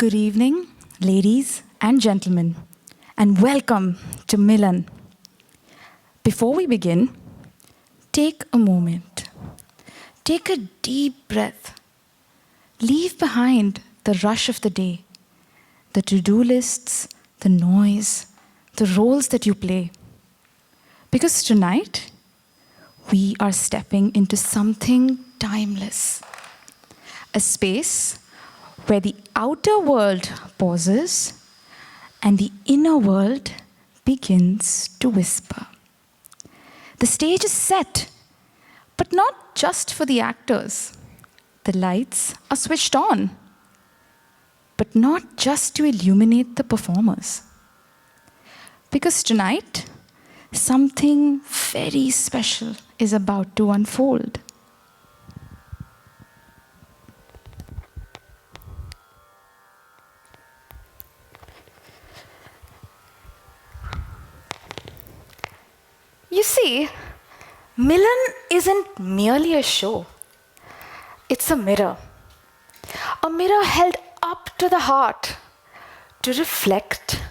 Good evening, ladies and gentlemen, and welcome to Milan. Before we begin, take a moment. Take a deep breath. Leave behind the rush of the day, the to-do lists, the noise, the roles that you play. Because tonight, we are stepping into something timeless. A space where the outer world pauses and the inner world begins to whisper. The stage is set, but not just for the actors. The lights are switched on, but not just to illuminate the performers. Because tonight, something very special is about to unfold. You see, Milan isn't merely a show. It's a mirror held up to the heart to reflect,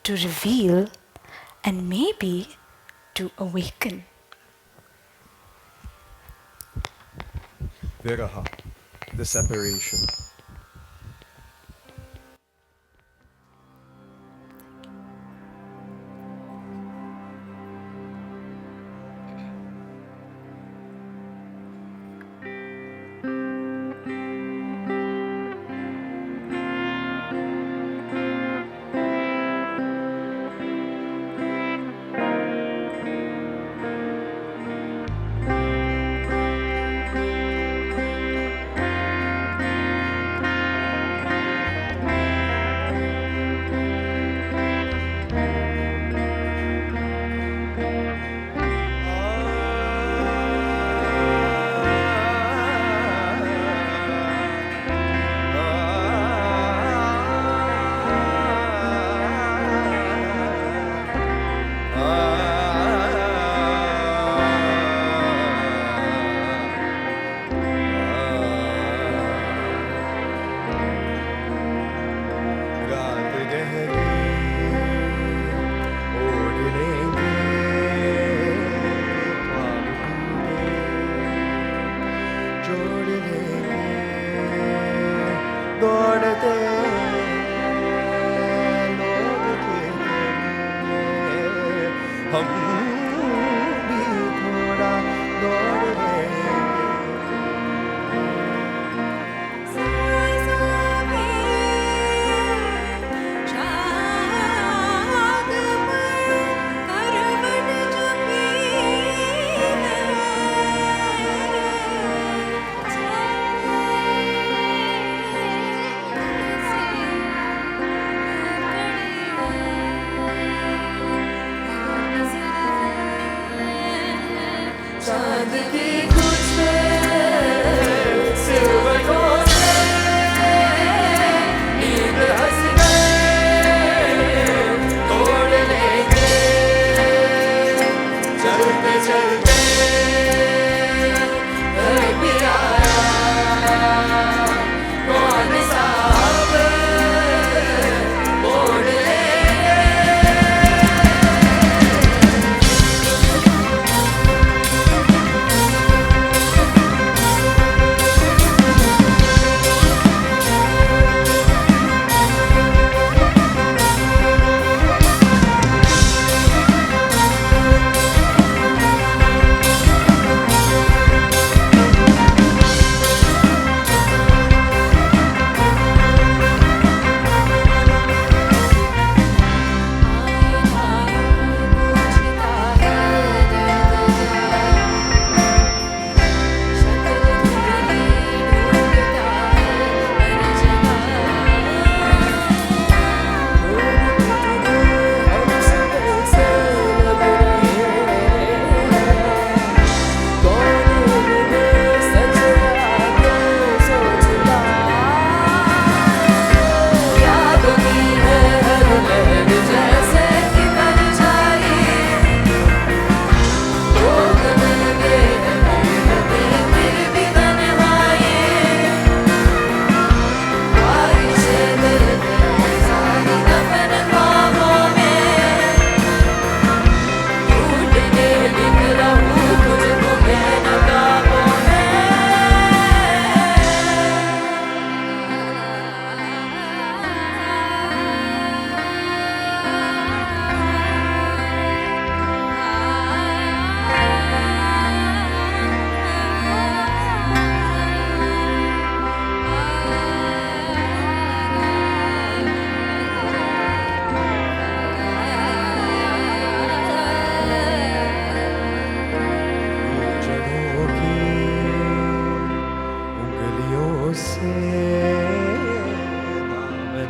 to reveal, and maybe to awaken. Viraha, the separation.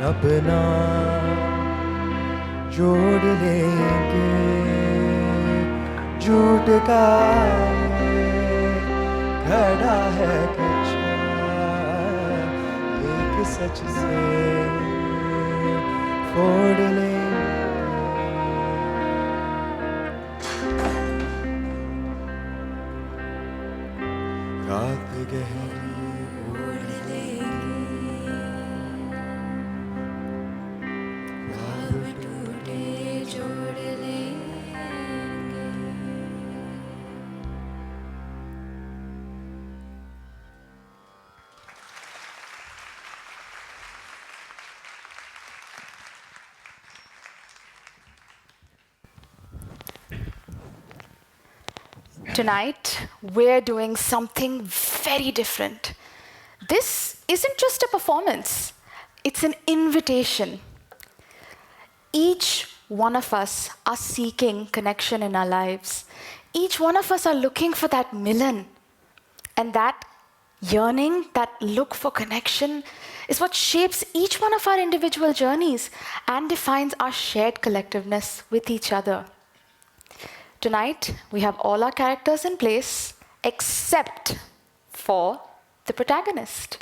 अपना जोड़ लेंगे झूठ का घड़ा है कच्चा एक सच से फोड़ लेंगे रात गहरी ओढ़ लेंगे ख्वाब टूटे जोड़ लेंगे Tonight, we're doing something very different. This isn't just a performance, it's an invitation. Each one of us are seeking connection in our lives. Each one of us are looking for that Milan. And that yearning, that look for connection, is what shapes each one of our individual journeys and defines our shared collectiveness with each other. Tonight, we have all our characters in place, except for the protagonist.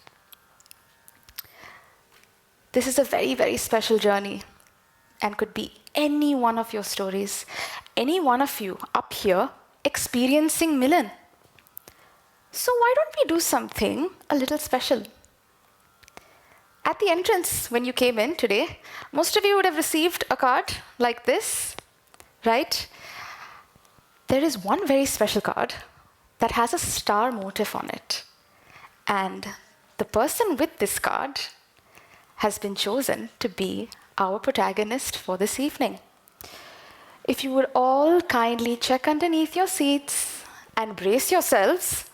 This is a very, very special journey and could be any one of your stories, any one of you up here experiencing Milan. So why don't we do something a little special? At the entrance, when you came in today, most of you would have received a card like this, right? There is one very special card that has a star motif on it. And the person with this card has been chosen to be our protagonist for this evening. If you would all kindly check underneath your seats and brace yourselves,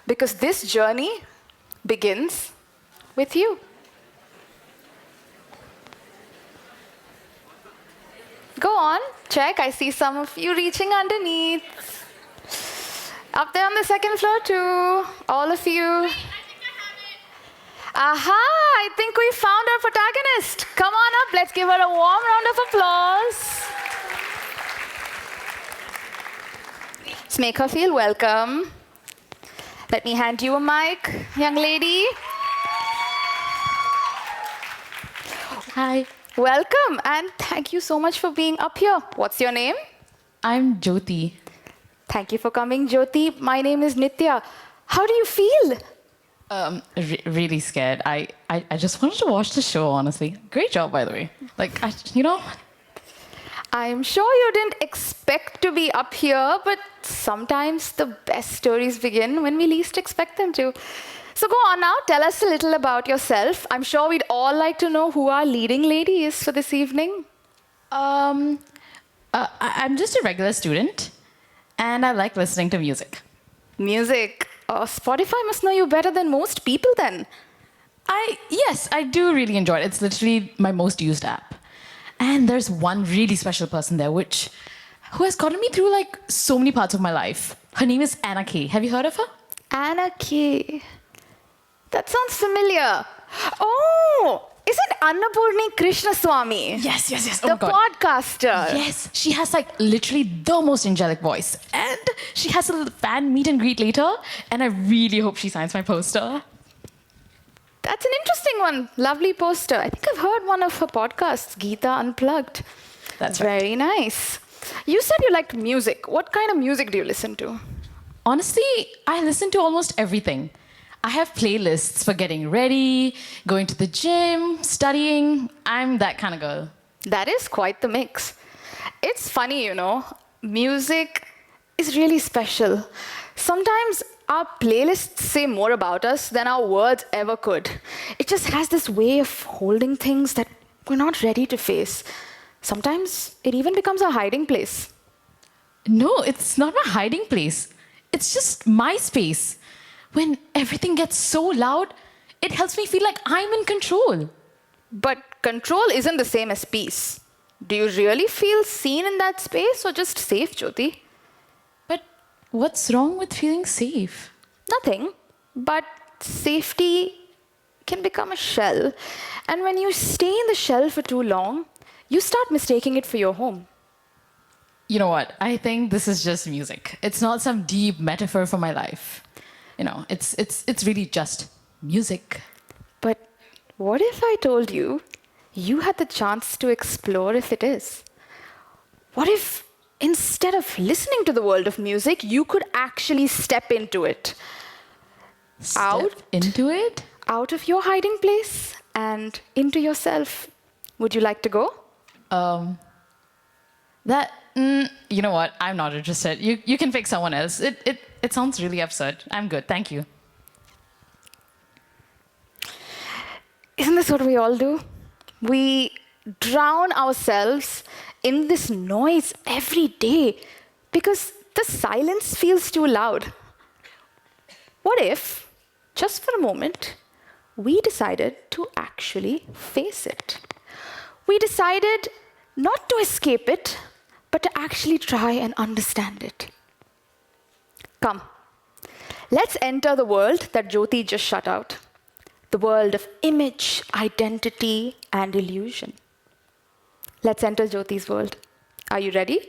because this journey begins with you. Go on, check. I see some of you reaching underneath. Up there on the second floor too, all of you. Aha, I think we found our protagonist. Come on up, let's give her a warm round of applause. Let's make her feel welcome. Let me hand you a mic, young lady. Hi, Welcome, and thank you so much for being up here. What's your name? I'm Jyoti. Thank you for coming, Jyoti. My name is Nitya. How do you feel? Really scared. I just wanted to watch the show, honestly. Great job, by the way. Like, I'm sure you didn't expect to be up here, but sometimes the best stories begin when we least expect them to. So go on now, tell us a little about yourself. I'm sure we'd all like to know who our leading lady is for this evening. I'm just a regular student, and I like listening to music. Music. Oh, Spotify must know you better than most people then. Yes, I do really enjoy it. It's literally my most used app. And there's one really special person there, who has gotten me through like so many parts of my life. Her name is Anna K. Have you heard of her? Anna K. That sounds familiar. Oh, is it Annapurni Krishnaswamy? Yes. The podcaster. Yes, she has like literally the most angelic voice. And she has a fan meet and greet later. And I really hope she signs my poster. That's an interesting one. Lovely poster. I think I've heard one of her podcasts, Geeta Unplugged. That's right. Very nice. You said you liked music. What kind of music do you listen to? Honestly, I listen to almost everything. I have playlists for getting ready, going to the gym, studying. I'm that kind of girl. That is quite the mix. It's funny, you know, music is really special. Sometimes our playlists say more about us than our words ever could. It just has this way of holding things that we're not ready to face. Sometimes it even becomes a hiding place. No, it's not my hiding place. It's just my space. When everything gets so loud, it helps me feel like I'm in control. But control isn't the same as peace. Do you really feel seen in that space or just safe, Jyoti? But what's wrong with feeling safe? Nothing. But safety can become a shell. And when you stay in the shell for too long, you start mistaking it for your home. You know what? I think this is just music. It's not some deep metaphor for my life. It's really just music. But what if I told you you had the chance to explore if it is? What if instead of listening to the world of music, you could actually step into it? Step into it? Out of your hiding place and into yourself. Would you like to go? You know what? I'm not interested. You can pick someone else. It sounds really absurd. I'm good. Thank you. Isn't this what we all do? We drown ourselves in this noise every day because the silence feels too loud. What if, just for a moment, we decided to actually face it? We decided not to escape it, but to actually try and understand it. Come, let's enter the world that Jyoti just shut out. The world of image, identity, and illusion. Let's enter Jyoti's world. Are you ready?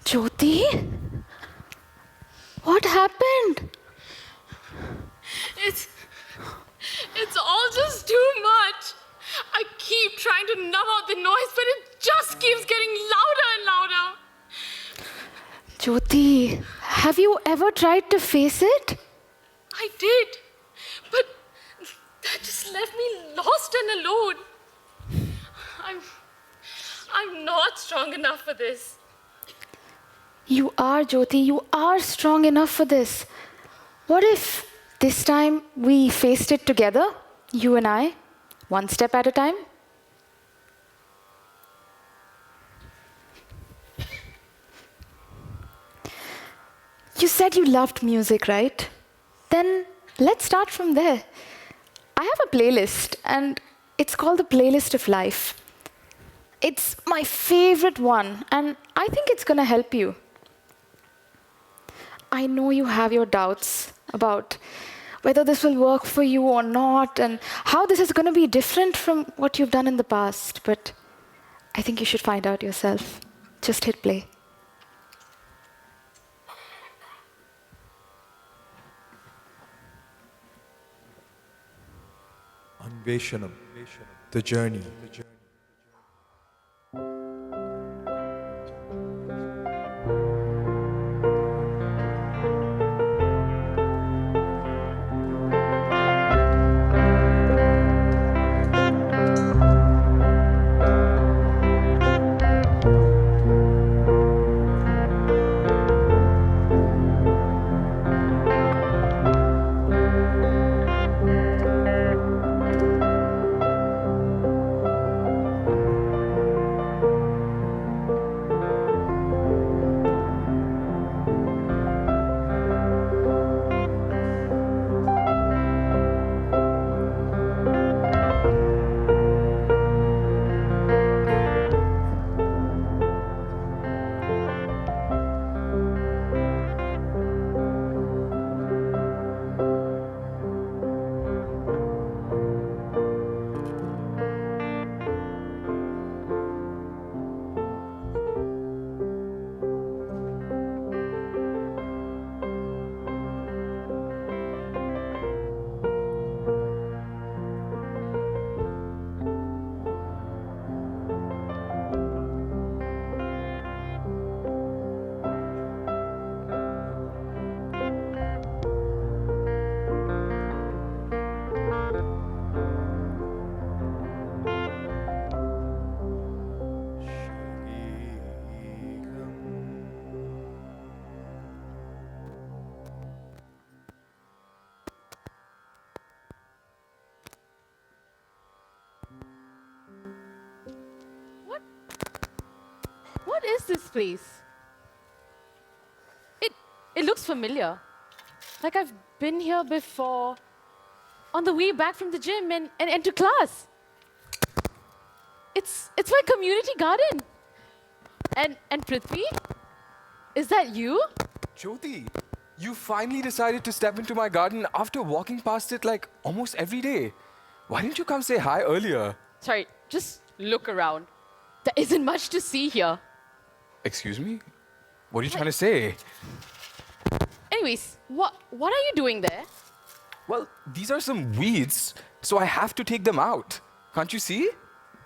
Jyoti? What happened? It's all just too much. I keep trying to numb out the noise, but it just keeps getting louder and louder. Jyoti, have you ever tried to face it? I did, but that just left me lost and alone. I'm not strong enough for this. You are, Jyoti. You are strong enough for this. What if this time we faced it together, you and I, one step at a time? You said you loved music, right? Then let's start from there. I have a playlist, and it's called the Playlist of Life. It's my favorite one, and I think it's going to help you. I know you have your doubts about whether this will work for you or not, and how this is going to be different from what you've done in the past, but I think you should find out yourself. Just hit play. Anveshanam, the journey. What is this place? It looks familiar. Like I've been here before. On the way back from the gym and to class. It's my community garden. And Prithvi? Is that you? Jyoti, you finally decided to step into my garden after walking past it like almost every day. Why didn't you come say hi earlier? Sorry, just look around. There isn't much to see here. Excuse me? What are you trying to say? Anyways, what are you doing there? Well, these are some weeds, so I have to take them out. Can't you see?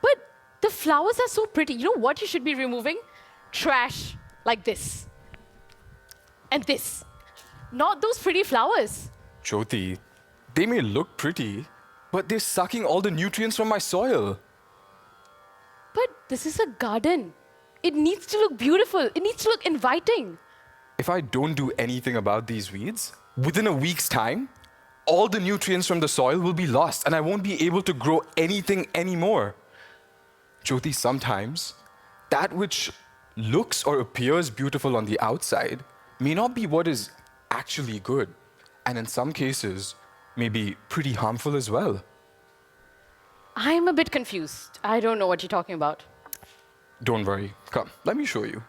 But the flowers are so pretty. You know what you should be removing? Trash like this. And this. Not those pretty flowers. Jyoti, they may look pretty, but they're sucking all the nutrients from my soil. But this is a garden. It needs to look beautiful. It needs to look inviting. If I don't do anything about these weeds, within a week's time, all the nutrients from the soil will be lost and I won't be able to grow anything anymore. Jyoti, sometimes that which looks or appears beautiful on the outside may not be what is actually good, and in some cases may be pretty harmful as well. I'm a bit confused. I don't know what you're talking about. Don't worry. Come, let me show you.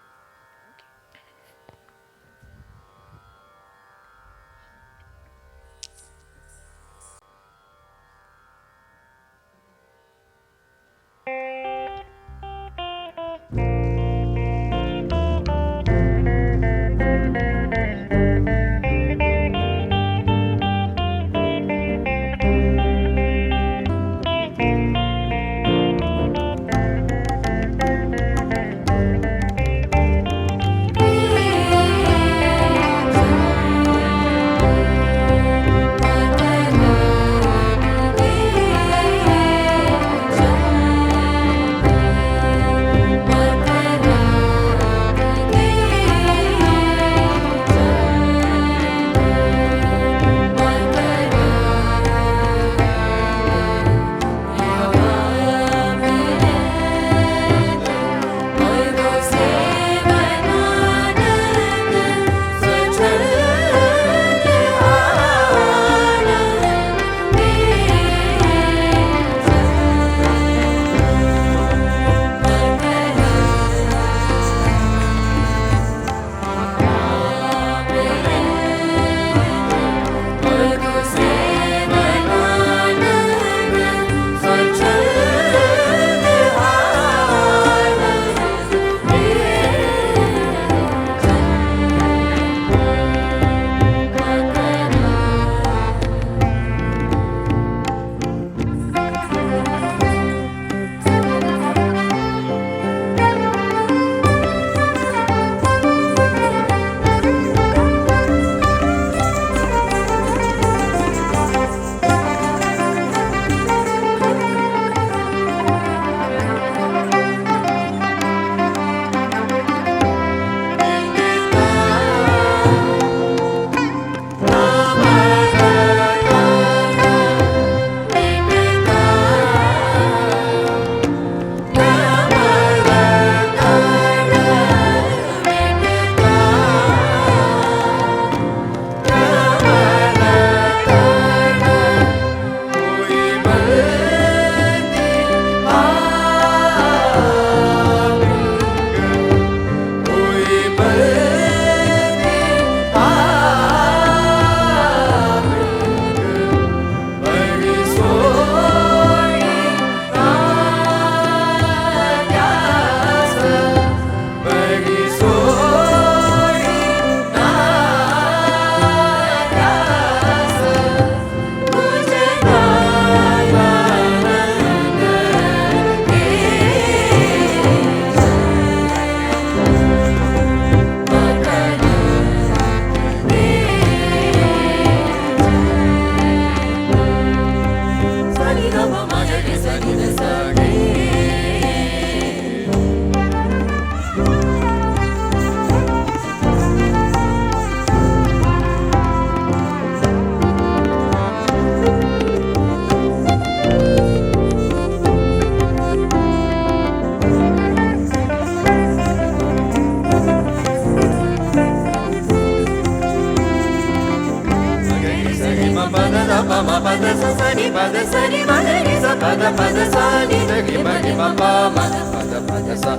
pada sa ni ma ga ni sa pada pada sa ni da gi ma pa ma da pada sa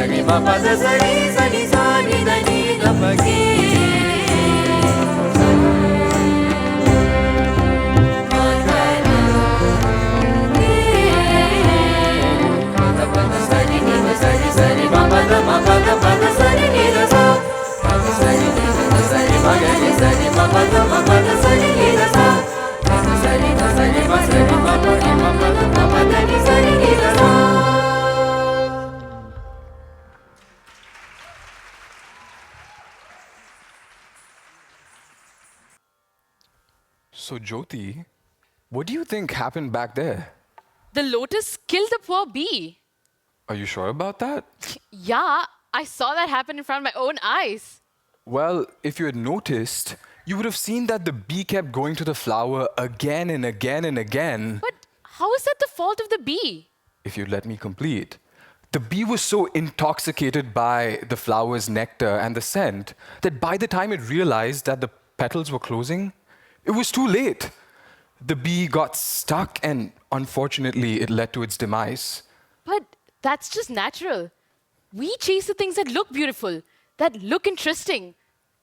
ni ma pada sa ni sa ni da ni da pa gi So, Jyoti, what do you think happened back there? The lotus killed the poor bee. Are you sure about that? Yeah, I saw that happen in front of my own eyes. Well, if you had noticed, you would have seen that the bee kept going to the flower again and again and again. But how is that the fault of the bee? If you'd let me complete. The bee was so intoxicated by the flower's nectar and the scent that by the time it realized that the petals were closing, it was too late. The bee got stuck and unfortunately it led to its demise. But that's just natural. We chase the things that look beautiful, that look interesting.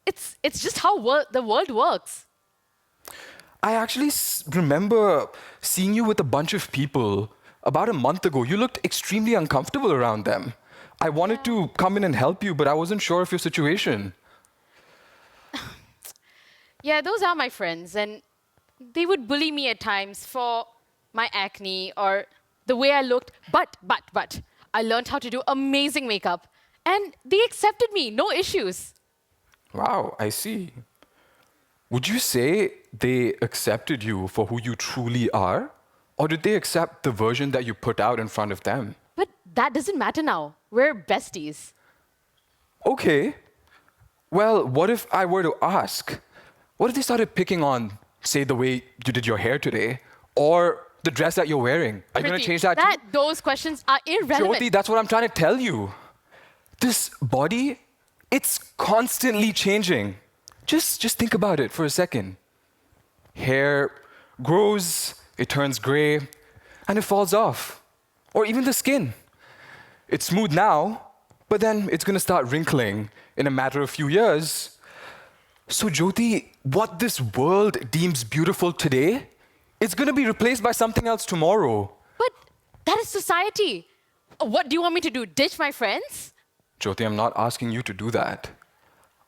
It's just how the world works. I actually remember seeing you with a bunch of people about a month ago. You looked extremely uncomfortable around them. I wanted to come in and help you, but I wasn't sure of your situation. Yeah, those are my friends, and they would bully me at times for my acne or the way I looked. But, I learned how to do amazing makeup, and they accepted me, no issues. Wow, I see. Would you say they accepted you for who you truly are? Or did they accept the version that you put out in front of them? But that doesn't matter now. We're besties. Okay. Well, what if I were to ask? What if they started picking on, say, the way you did your hair today? Or the dress that you're wearing? Are you going to change that too? Those questions are irrelevant. Jyoti, that's what I'm trying to tell you. This body, it's constantly changing. Just think about it for a second. Hair grows, it turns gray, and it falls off. Or even the skin. It's smooth now, but then it's going to start wrinkling in a matter of few years. So, Jyoti, what this world deems beautiful today, it's going to be replaced by something else tomorrow. But that is society. What do you want me to do? Ditch my friends? Jyoti, I'm not asking you to do that.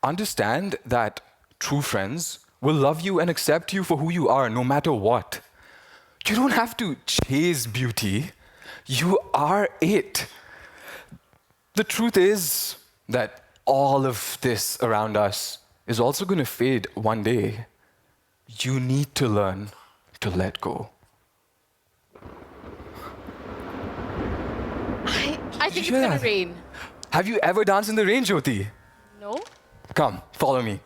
Understand that true friends will love you and accept you for who you are, no matter what. You don't have to chase beauty. You are it. The truth is that all of this around us is also going to fade one day. You need to learn to let go. I think it's going to rain. Have you ever danced in the rain, Jyoti? No? Come, follow me.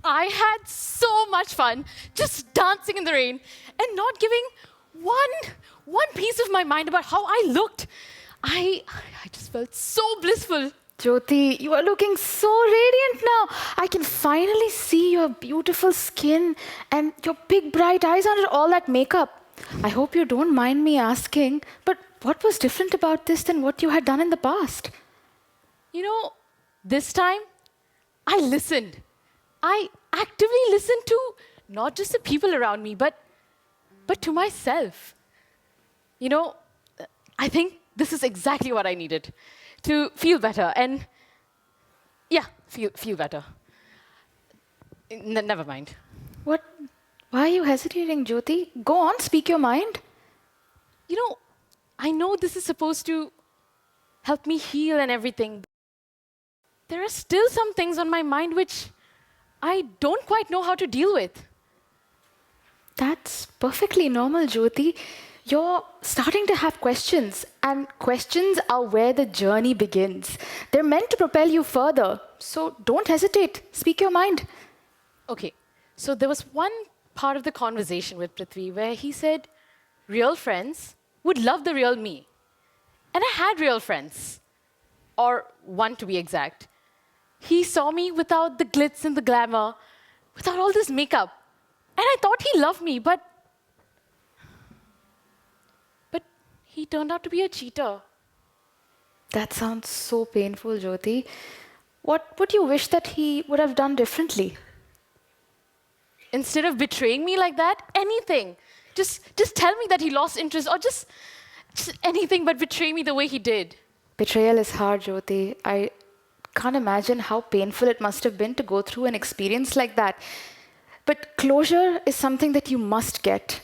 I had so much fun just dancing in the rain and not giving one piece of my mind about how I looked. I just felt so blissful. Jyoti, you are looking so radiant now. I can finally see your beautiful skin and your big bright eyes under all that makeup. I hope you don't mind me asking, but what was different about this than what you had done in the past? You know, this time I listened. I actively listened to not just the people around me, but to myself. You know, I think this is exactly what I needed to feel better and, yeah, feel better. Never mind. What? Why are you hesitating, Jyoti? Go on, speak your mind. You know, I know this is supposed to help me heal and everything. There are still some things on my mind which I don't quite know how to deal with. That's perfectly normal, Jyoti. You're starting to have questions, and questions are where the journey begins. They're meant to propel you further, so don't hesitate. Speak your mind. Okay, so there was one part of the conversation with Prithvi where he said real friends would love the real me. And I had real friends, or one to be exact. He saw me without the glitz and the glamour, without all this makeup. And I thought he loved me, but he turned out to be a cheater. That sounds so painful, Jyoti. What would you wish that he would have done differently? Instead of betraying me like that, anything. Just tell me that he lost interest, or just anything but betray me the way he did. Betrayal is hard, Jyoti. I can't imagine how painful it must have been to go through an experience like that. But closure is something that you must get.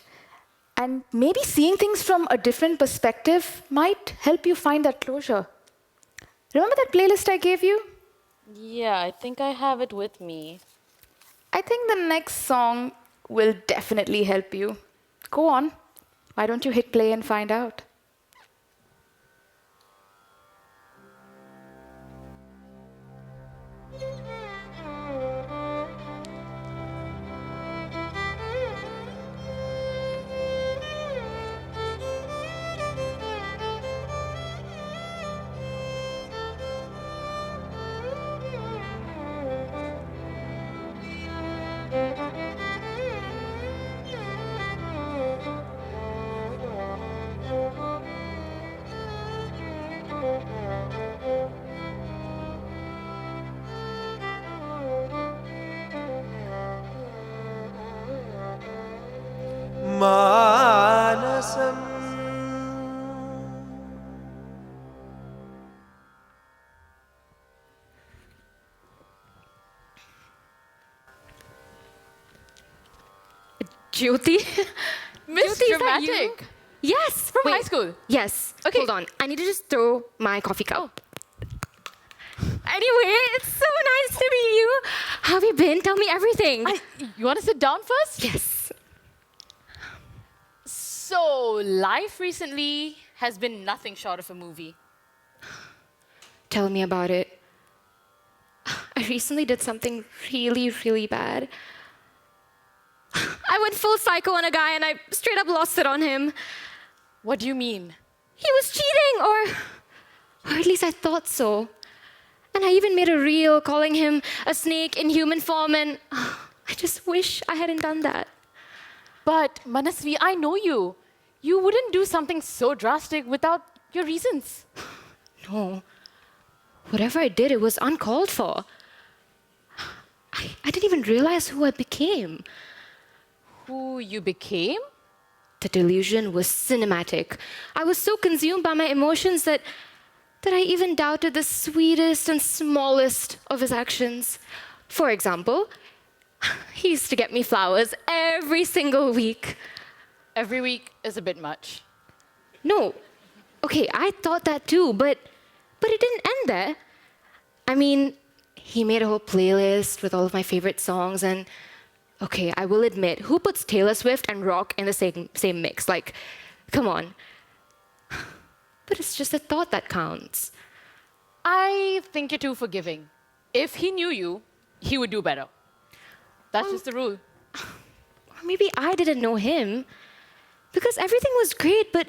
And maybe seeing things from a different perspective might help you find that closure. Remember that playlist I gave you? Yeah, I think I have it with me. I think the next song will definitely help you. Go on. Why don't you hit play and find out? Manasam Jyoti? Miss Jyoti, is that you? Dramatic. Yes. From high school? Yes. Okay. Hold on. I need to just throw my coffee cup. Anyway, it's so nice to meet you. How have you been? Tell me everything. You want to sit down first? Yes. So, life recently has been nothing short of a movie. Tell me about it. I recently did something really, really bad. I went full psycho on a guy and I straight up lost it on him. What do you mean? He was cheating, or at least I thought so. And I even made a reel calling him a snake in human form, and I just wish I hadn't done that. But, Manasvi, I know you. You wouldn't do something so drastic without your reasons. No. Whatever I did, it was uncalled for. I didn't even realize who I became. Who you became? The delusion was cinematic. I was so consumed by my emotions that I even doubted the sweetest and smallest of his actions. For example, he used to get me flowers every single week. Every week is a bit much. No. Okay, I thought that too, but it didn't end there. I mean, he made a whole playlist with all of my favorite songs, and okay, I will admit, who puts Taylor Swift and rock in the same mix? Like, come on. But it's just a thought that counts. I think you're too forgiving. If he knew you, he would do better. That's just the rule. Or maybe I didn't know him. Because everything was great, but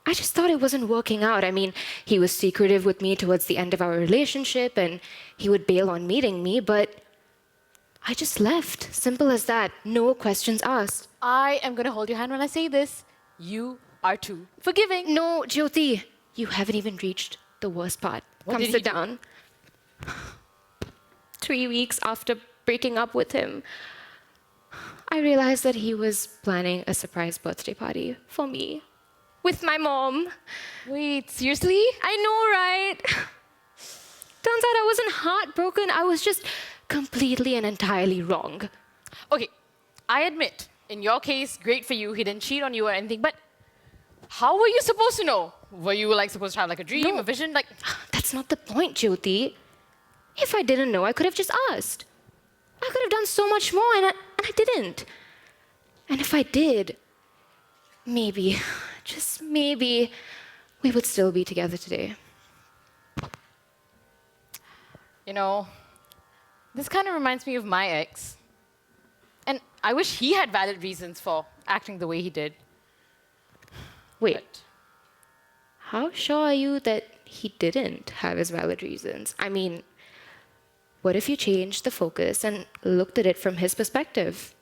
I just thought it wasn't working out. I mean, he was secretive with me towards the end of our relationship, and he would bail on meeting me, but I just left. Simple as that. No questions asked. I am going to hold your hand when I say this. You are too forgiving. No, Jyoti, you haven't even reached the worst part. What Come did he sit do? down. 3 weeks after breaking up with him, I realized that he was planning a surprise birthday party for me with my mom. Wait, seriously? I know, right? Turns out I wasn't heartbroken. I was just completely and entirely wrong. Okay, I admit, in your case, great for you, he didn't cheat on you or anything, but how were you supposed to know? Were you like supposed to have like a dream, No. a vision? Like, That's not the point, Jyoti. If I didn't know, I could have just asked. I could have done so much more, and I didn't. And if I did, maybe, just maybe, we would still be together today. you know, this kind of reminds me of my ex. And I wish he had valid reasons for acting the way he did. Wait, how sure are you that he didn't have his valid reasons? I mean, what if you changed the focus and looked at it from his perspective?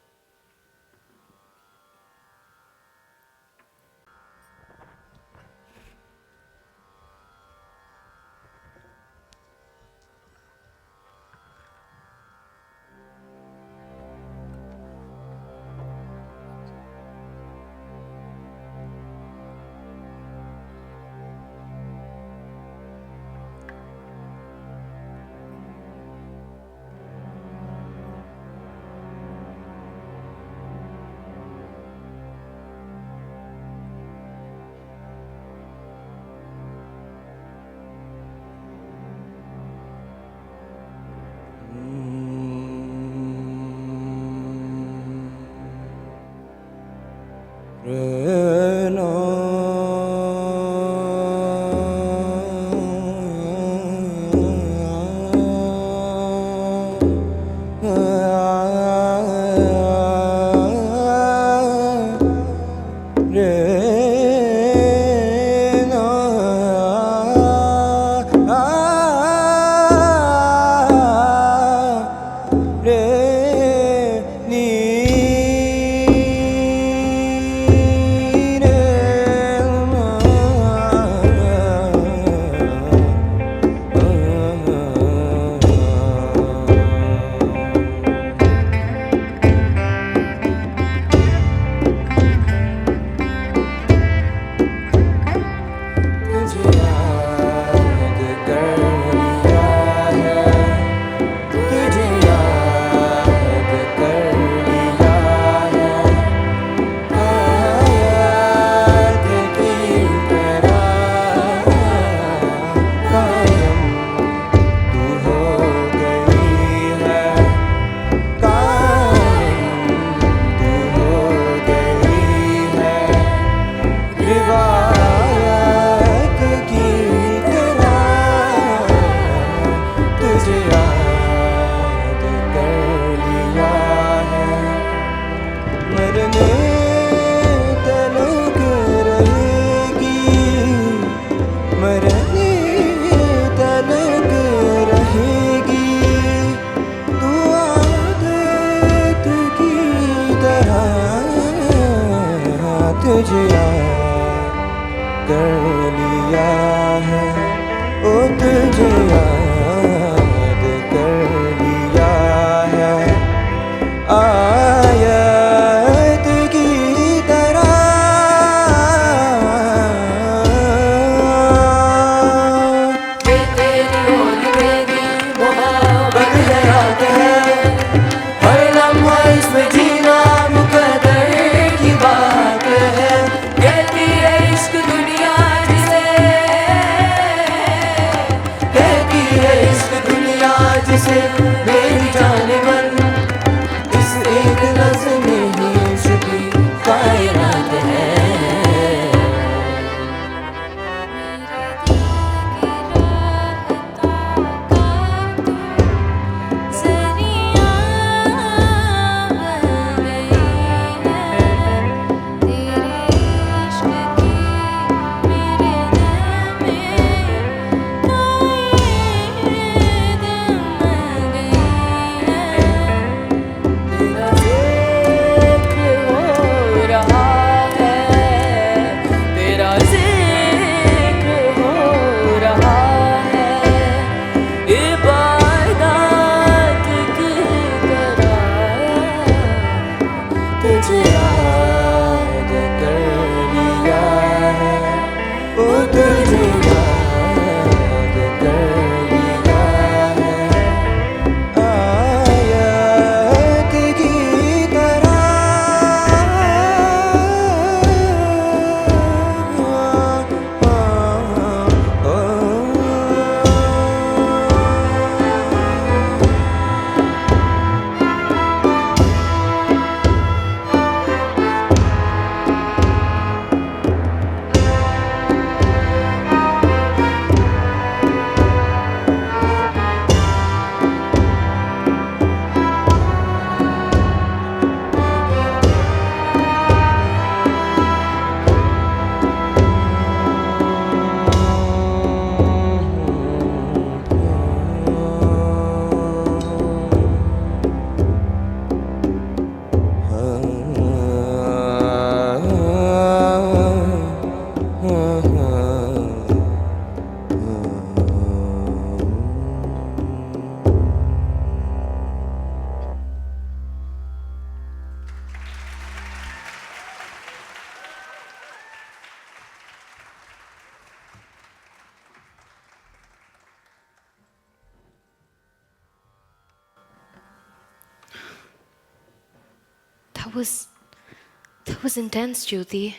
That was intense, Jyoti.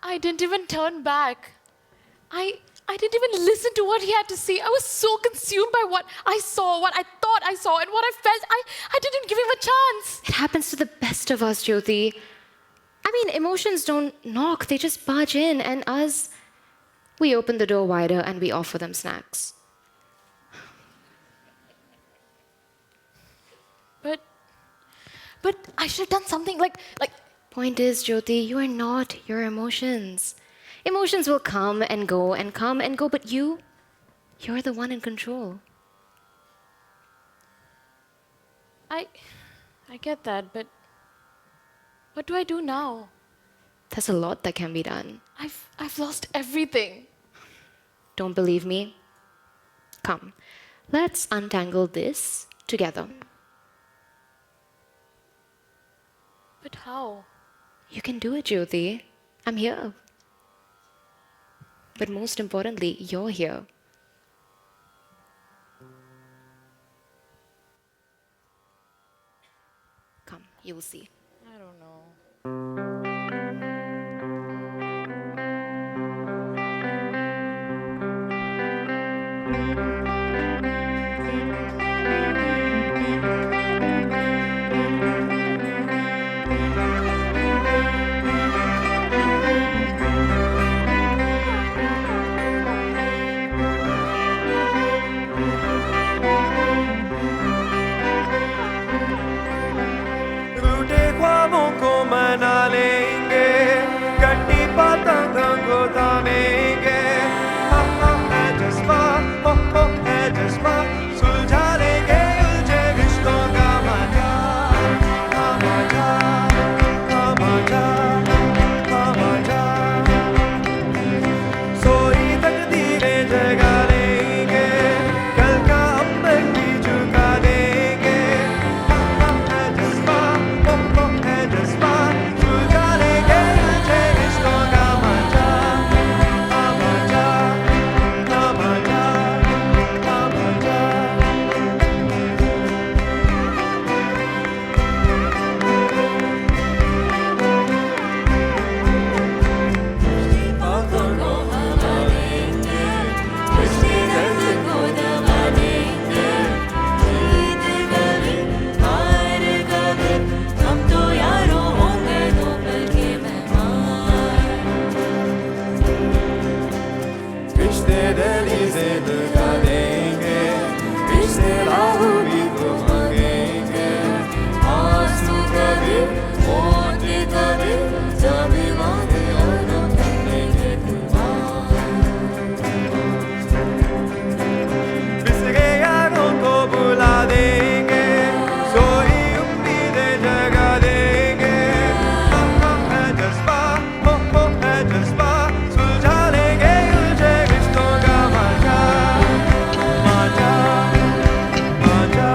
I didn't even turn back. I didn't even listen to what he had to say. I was so consumed by what I saw, what I thought I saw, and what I felt. I didn't give him a chance. It happens to the best of us, Jyoti. I mean, emotions don't knock, they just barge in, and us, we open the door wider and we offer them snacks. But I should have done something like Point is, Jyoti, you are not your emotions. Emotions will come and go and come and go, but you're the one in control. I get that, but what do I do now? There's a lot that can be done. I've lost everything. Don't believe me? Come, let's untangle this together. But how? You can do it, Jyoti. I'm here. But most importantly, you're here. Come, you'll see. I don't know. रूठे ख्वाबों को मना लेंगे, कटी पतंगों को थामेंगे। है जज्बा, है जज्बा, सुलझा लेंगे उलझे रिश्तों का मजा। मजा, मजा, मजा। सोई तकदीरें जगा लेंगे, कल का अंबर भी झुका देंगे। है जज्बा, है जज्बा, सुलझा लेंगे उलझे रिश्तों का मजा। मजा, मजा, मजा। आँखों को हवा देंगे, रिश्ते दर्द को दबा देंगे। जीत कभी हार कभी, हम तो यारों होंगे दो पल के मेहमान। रिश्ते दहलीज़ें लगा देंगे, रिश्ते राह भी तो मांगेंगे। आंसू कभी, होंठ कभी, सभी मांगे और हम बनेंगे कुर्बान। बिसरे यारों को बुला देंगे, सोई उम्मीदें जगा देंगे। है जज्बा, है जज्बा, सुलझा लेंगे उलझे रिश्तों का मजा। मजा, मजा।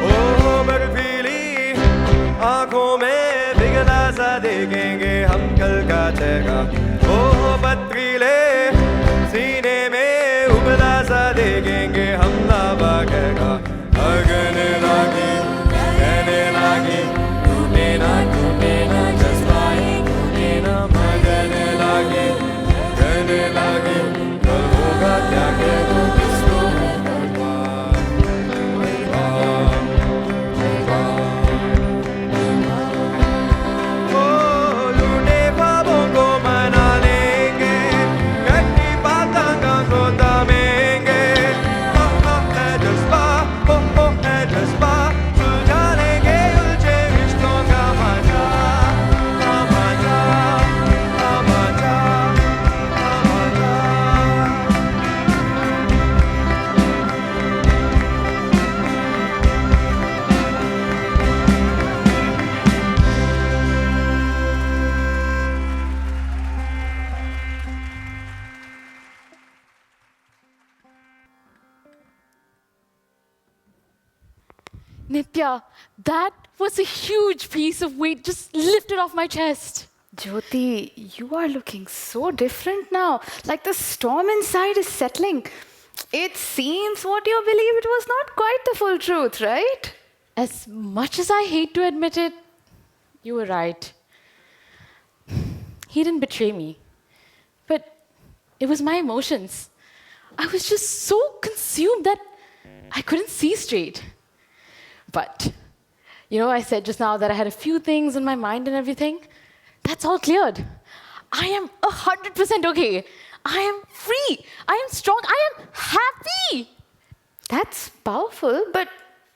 ओ बर्फीली आँखों में पिघला सा देखेंगे हम कल का चेहरा। ओ पथरीले सीने में उबला सा देखेंगे हम लावा कहेगा। अगन लागे, कहने लागे, टूटे ना जज्बाए टूटे ना। मगन लागे, कहने लागे, कल होगा क्या कह दो किसको है बर्बाद। ओ लूटे ख्वाबों को मना लेंगे, Nitya, that was a huge piece of weight just lifted off my chest. Jyoti, you are looking so different now. Like the storm inside is settling. It seems what you believed was not quite the full truth, right? As much as I hate to admit it, you were right. He didn't betray me. But it was my emotions. I was just so consumed that I couldn't see straight. But, I said just now that I had a few things in my mind and everything. That's all cleared. I am 100% okay. I am free. I am strong. I am happy. That's powerful, but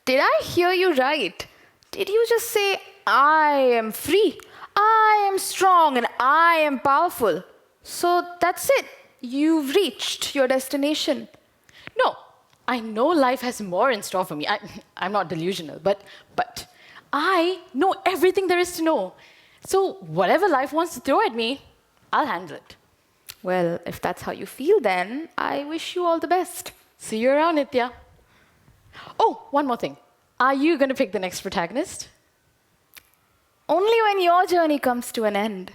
did I hear you right? Did you just say, I am free, I am strong, and I am powerful? So that's it. You've reached your destination. No, I know life has more in store for me. I'm not delusional, but I know everything there is to know. So whatever life wants to throw at me, I'll handle it. Well, if that's how you feel, then I wish you all the best. See you around, Nitya. Oh, one more thing. Are you going to pick the next protagonist? Only when your journey comes to an end.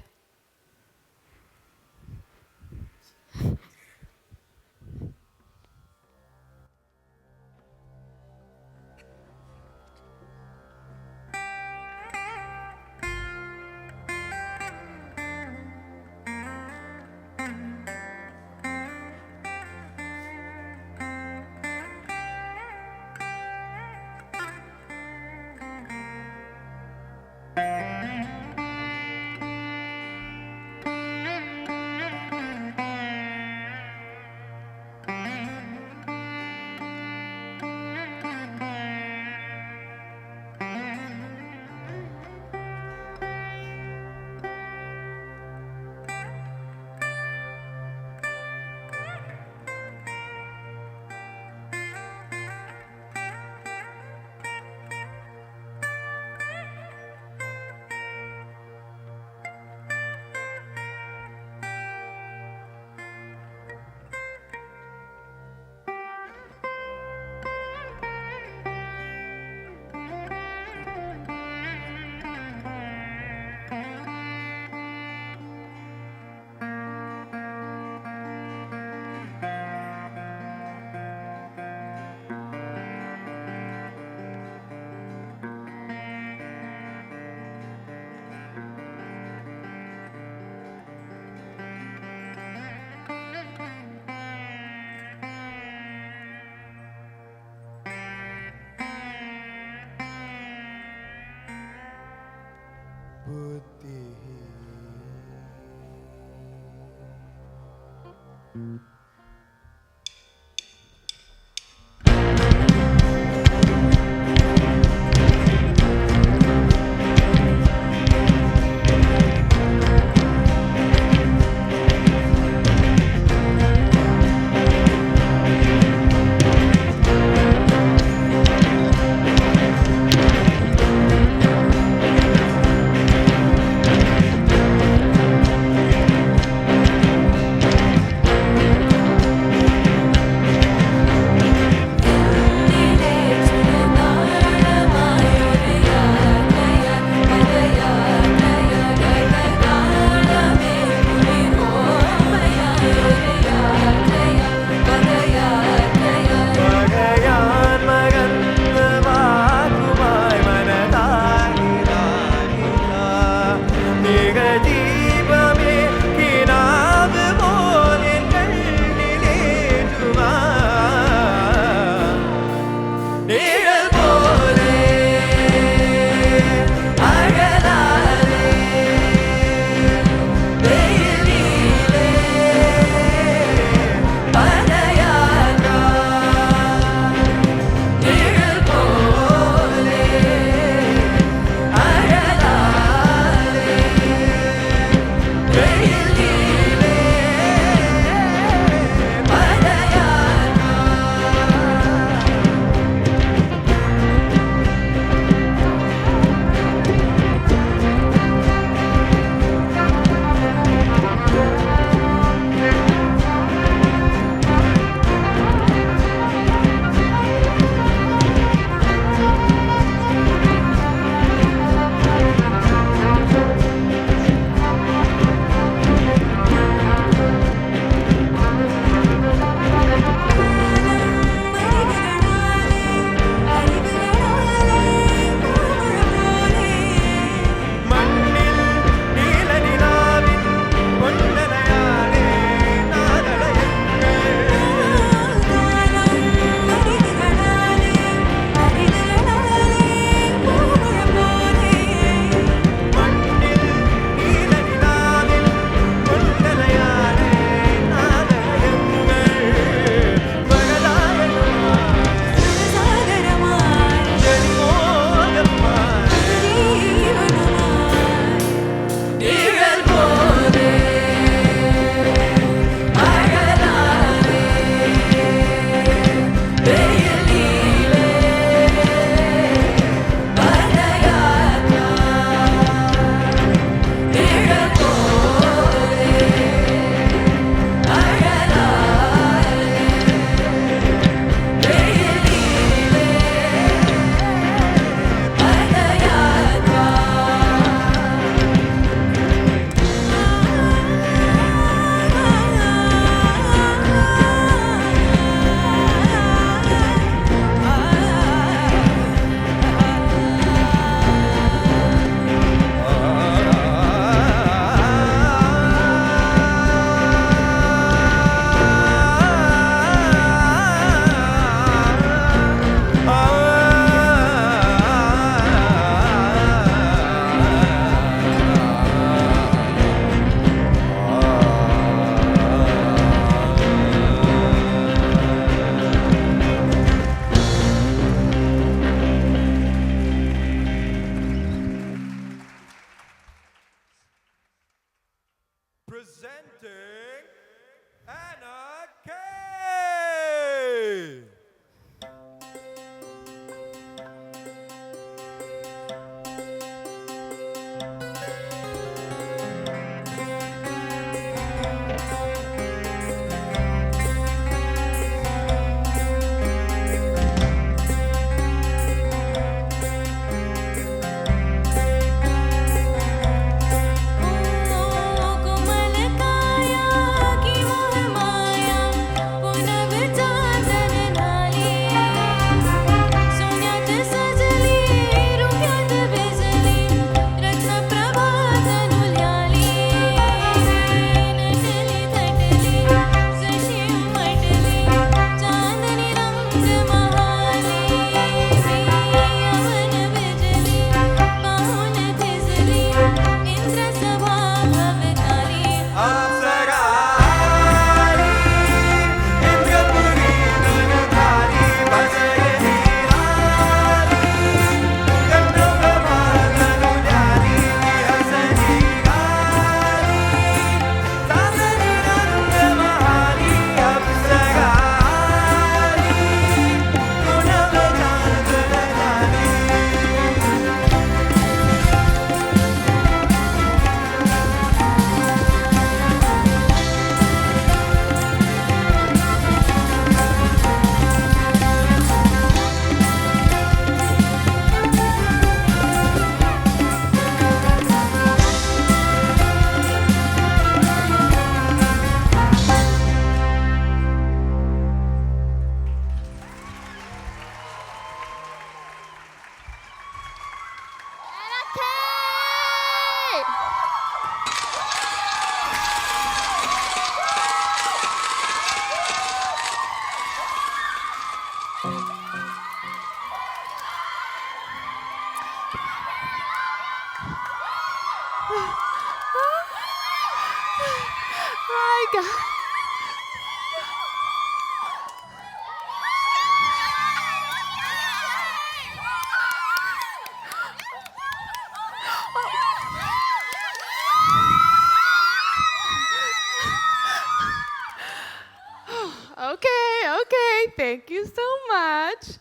Okay, thank you so much.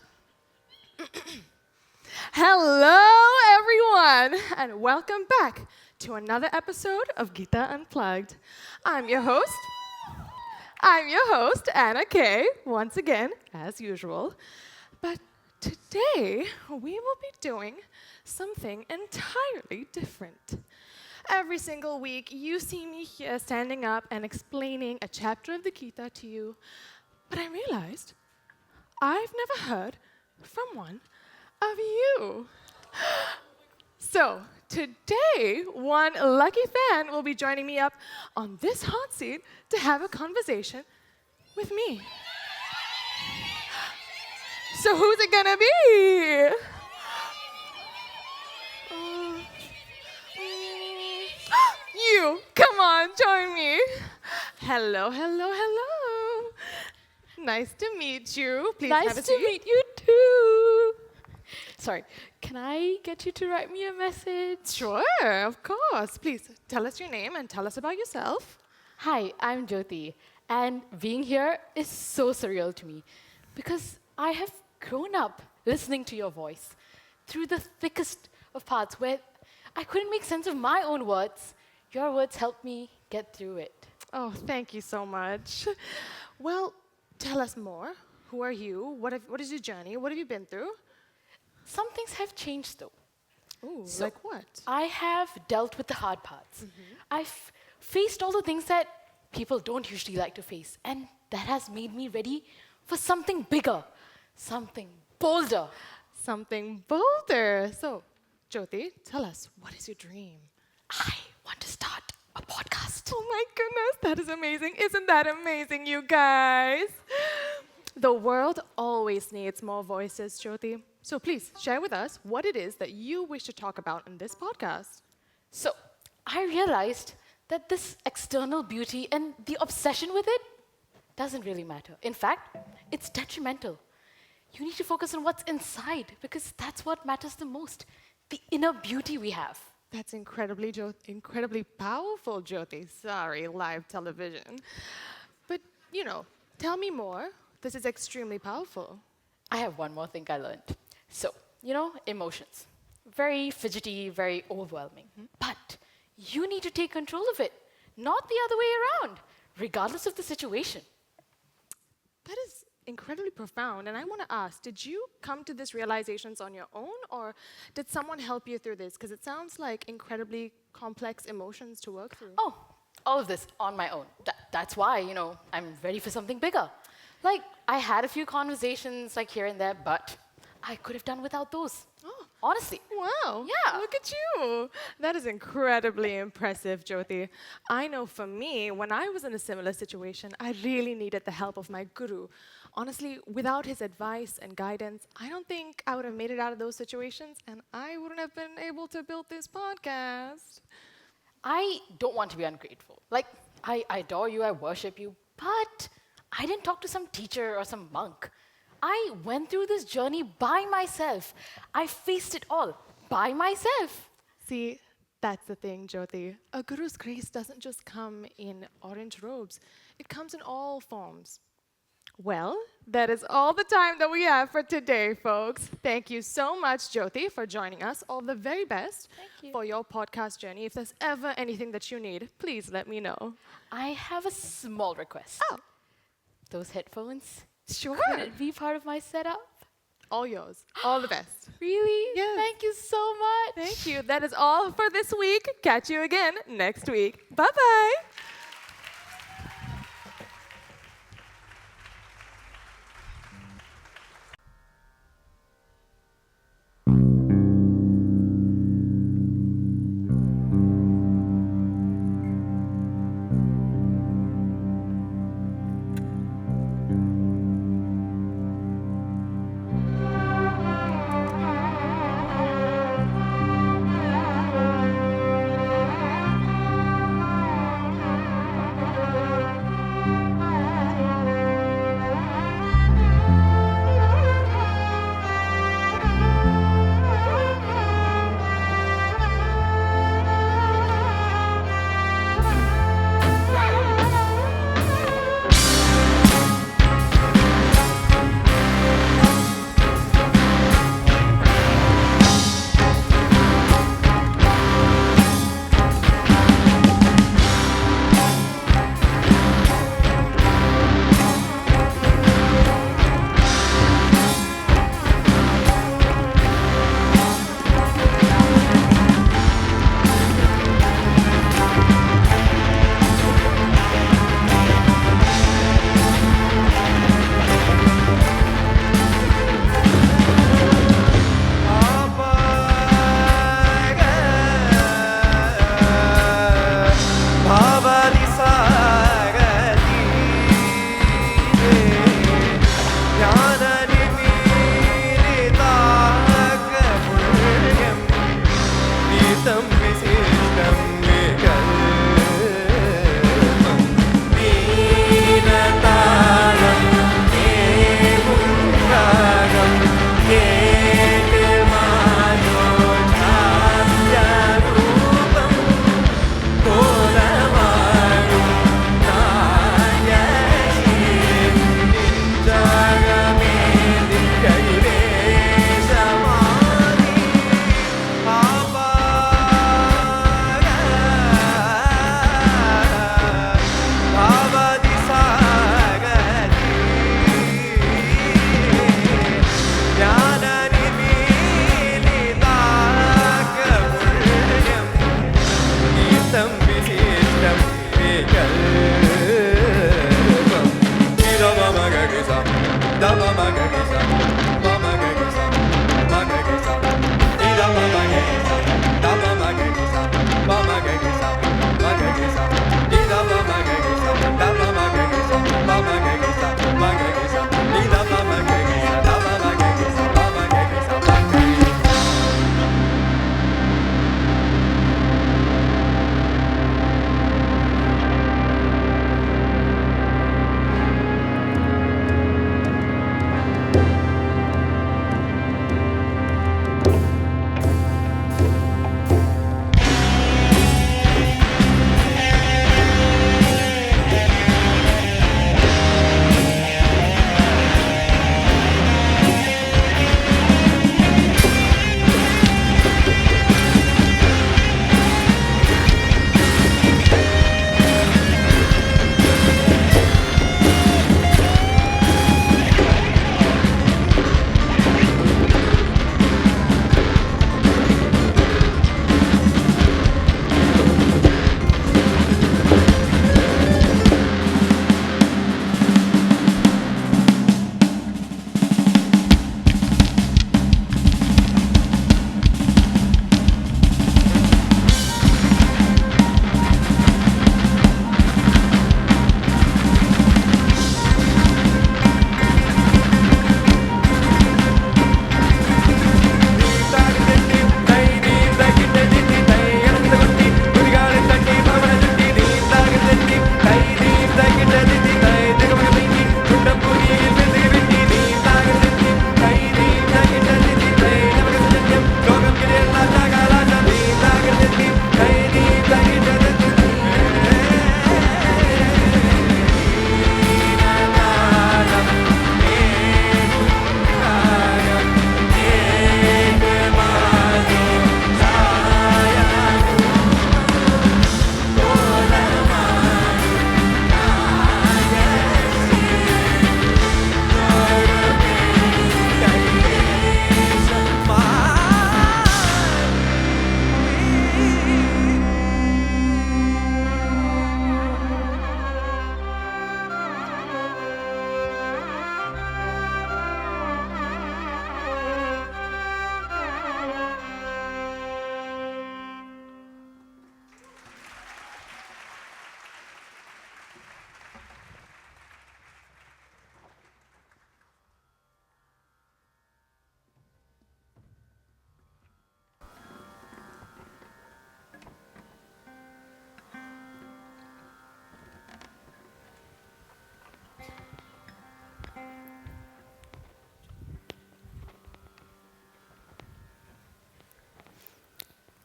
Hello, everyone, and welcome back to another episode of Gita Unplugged. I'm your host, Anna Kay, once again, as usual. But today, we will be doing something entirely different. Every single week, you see me here standing up and explaining a chapter of the Gita to you. But I realized I've never heard from one of you. So today, one lucky fan will be joining me up on this hot seat to have a conversation with me. So who's it gonna be? You, come on, join me. Hello. Nice to meet you. Please have a Nice seat. to meet you too. Sorry, can I get you to write me a message? Sure, of course. Please tell us your name and tell us about yourself. Hi, I'm Jyoti, and being here is so surreal to me because I have grown up listening to your voice through the thickest of parts where I couldn't make sense of my own words. Your words helped me get through it. Oh, thank you so much. Well, tell us more. Who are you? What is your journey? What have you been through? Some things have changed though. Ooh, So- like what? I have dealt with the hard parts. I've faced all the things that people don't usually like to face, and that has made me ready for something bigger, something bolder. Something bolder. So, Jyoti, tell us, what is your dream? I want to start a podcast. Oh my goodness, that is amazing. Isn't that amazing, you guys? The world always needs more voices, Jyoti. So please share with us what it is that you wish to talk about in this podcast. So I realized that this external beauty and the obsession with it doesn't really matter. In fact, it's detrimental. You need to focus on what's inside because that's what matters the most, the inner beauty we have. That's incredibly powerful, Jyoti. Sorry, live television. But, tell me more. This is extremely powerful. I have one more thing I learned. So, emotions. Very fidgety, very overwhelming. But you need to take control of it, not the other way around, regardless of the situation. That is incredibly profound. And I want to ask, did you come to these realizations on your own, or did someone help you through this? Because it sounds like incredibly complex emotions to work through. Oh, all of this on my own. That's why, I'm ready for something bigger. Like, I had a few conversations, like here and there, but I could have done without those. Oh. Honestly. Wow. Yeah. Look at you. That is incredibly impressive, Jyoti. I know for me, when I was in a similar situation, I really needed the help of my guru. Honestly, without his advice and guidance, I don't think I would have made it out of those situations, and I wouldn't have been able to build this podcast. I don't want to be ungrateful. Like, I adore you, I worship you, but I didn't talk to some teacher or some monk. I went through this journey by myself. I faced it all by myself. See, that's the thing, Jyoti. A guru's grace doesn't just come in orange robes. It comes in all forms. Well, that is all the time that we have for today, folks. Thank you so much, Jyoti, for joining us. All the very best for your podcast journey. If there's ever anything that you need, please let me know. I have a small request. Oh, Those headphones, sure. could it be part of my setup? All yours. All the best. Really? Yes. Thank you so much. Thank you. That is all for this week. Catch you again next week. Bye-bye.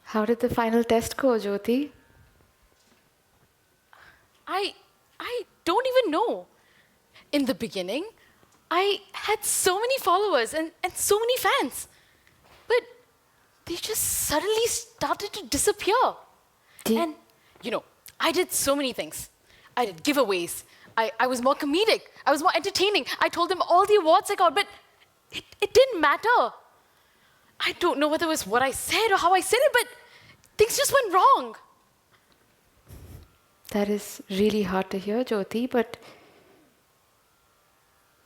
How did the final test go, Jyoti? I don't even know. In the beginning, I had so many followers and so many fans. But they just suddenly started to disappear. And, I did so many things. I did giveaways. I was more comedic. I was more entertaining. I told them all the awards I got, but it didn't matter. I don't know whether it was what I said or how I said it, but things just went wrong. That is really hard to hear, Jyoti, but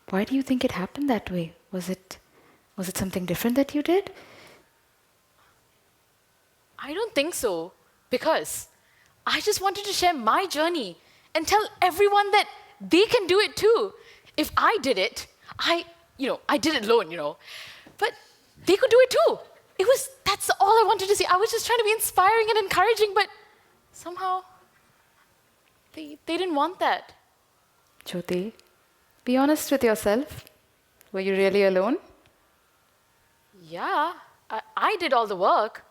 why do you think it happened that way? Was it something different that you did? I don't think so, because I just wanted to share my journey and tell everyone that they can do it too. If I did it, I did it alone, but they could do it too. That's all I wanted to say. I was just trying to be inspiring and encouraging, but somehow they didn't want that. Jyoti, be honest with yourself. Were you really alone? Yeah, I did all the work.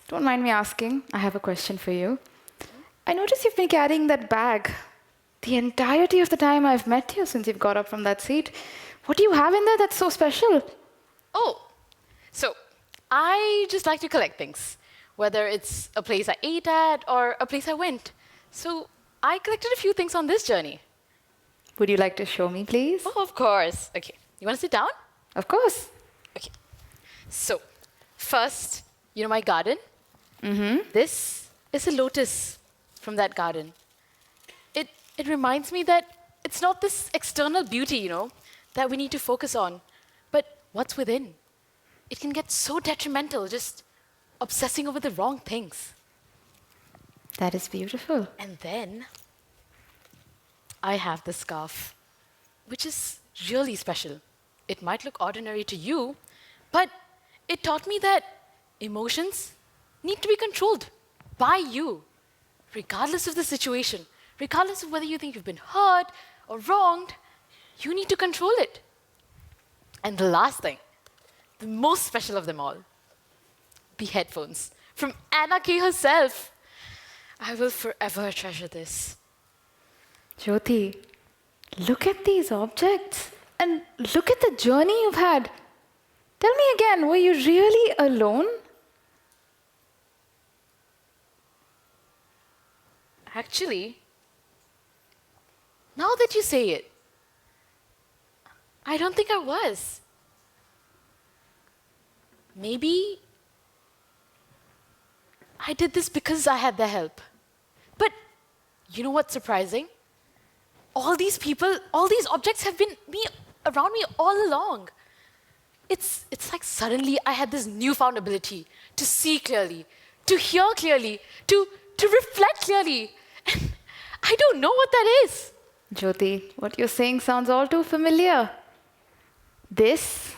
Don't mind me asking. I have a question for you. I notice you've been carrying that bag the entirety of the time I've met you since you've got up from that seat. What do you have in there that's so special? Oh, so I just like to collect things, whether it's a place I ate at or a place I went. So I collected a few things on this journey. Would you like to show me, please? Oh, of course. Okay, you want to sit down? Of course. Okay. So, first, my garden? Mm-hmm. This is a lotus from that garden. It reminds me that it's not this external beauty, that we need to focus on, but what's within. It can get so detrimental, just obsessing over the wrong things. That is beautiful. And then I have this scarf, which is really special. It might look ordinary to you, but it taught me that emotions need to be controlled by you, regardless of the situation, regardless of whether you think you've been hurt or wronged. You need to control it. And the last thing, the most special of them all, the headphones from Anna Kay herself. I will forever treasure this. Jyoti, look at these objects and look at the journey you've had. Tell me again, were you really alone? Actually, now that you say it, I don't think I was. Maybe I did this because I had their help. But you know what's surprising? All these people, all these objects have been around me all along. It's like suddenly I had this newfound ability to see clearly, to hear clearly, to reflect clearly. And I don't know what that is. Jyoti, what you're saying sounds all too familiar. This